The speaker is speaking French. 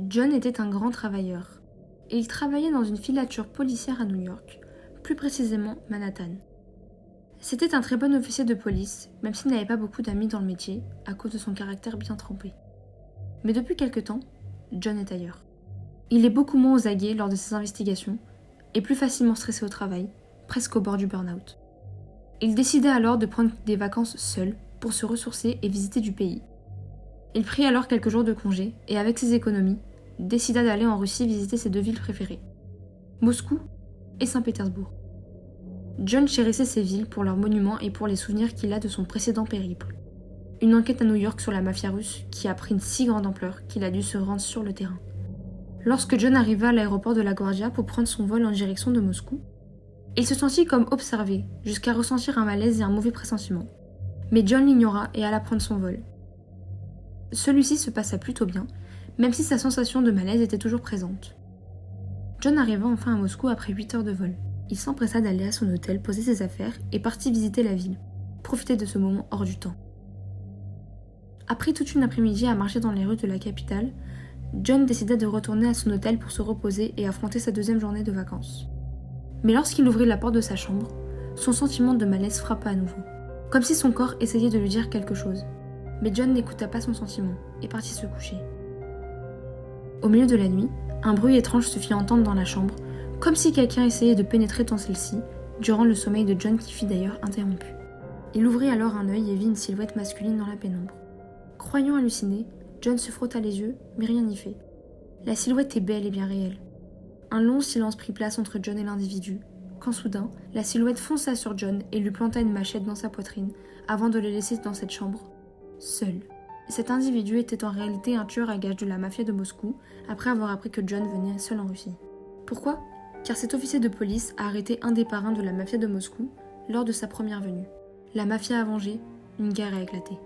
John était un grand travailleur. Et il travaillait dans une filature policière à New York, plus précisément Manhattan. C'était un très bon officier de police, même s'il n'avait pas beaucoup d'amis dans le métier, à cause de son caractère bien trempé. Mais depuis quelque temps, John est ailleurs. Il est beaucoup moins aux aguets lors de ses investigations, et plus facilement stressé au travail, presque au bord du burn-out. Il décida alors de prendre des vacances seul pour se ressourcer et visiter du pays. Il prit alors quelques jours de congé et avec ses économies, décida d'aller en Russie visiter ses deux villes préférées, Moscou et Saint-Pétersbourg. John chérissait ces villes pour leurs monuments et pour les souvenirs qu'il a de son précédent périple. Une enquête à New York sur la mafia russe qui a pris une si grande ampleur qu'il a dû se rendre sur le terrain. Lorsque John arriva à l'aéroport de LaGuardia pour prendre son vol en direction de Moscou, il se sentit comme observé, jusqu'à ressentir un malaise et un mauvais pressentiment. Mais John l'ignora et alla prendre son vol. Celui-ci se passa plutôt bien, même si sa sensation de malaise était toujours présente. John arriva enfin à Moscou après 8 heures de vol. Il s'empressa d'aller à son hôtel, poser ses affaires et partit visiter la ville, profiter de ce moment hors du temps. Après toute une après-midi à marcher dans les rues de la capitale, John décida de retourner à son hôtel pour se reposer et affronter sa deuxième journée de vacances. Mais lorsqu'il ouvrit la porte de sa chambre, son sentiment de malaise frappa à nouveau, comme si son corps essayait de lui dire quelque chose. Mais John n'écouta pas son sentiment et partit se coucher. Au milieu de la nuit, un bruit étrange se fit entendre dans la chambre, comme si quelqu'un essayait de pénétrer dans celle-ci, durant le sommeil de John qui fut d'ailleurs interrompu. Il ouvrit alors un œil et vit une silhouette masculine dans la pénombre. Croyant halluciner, John se frotta les yeux, mais rien n'y fait. La silhouette est belle et bien réelle. Un long silence prit place entre John et l'individu, quand soudain, la silhouette fonça sur John et lui planta une machette dans sa poitrine, avant de le laisser dans cette chambre, seul. Cet individu était en réalité un tueur à gages de la mafia de Moscou, après avoir appris que John venait seul en Russie. Pourquoi ? Car cet officier de police a arrêté un des parrains de la mafia de Moscou lors de sa première venue. La mafia a vengé, une guerre a éclaté.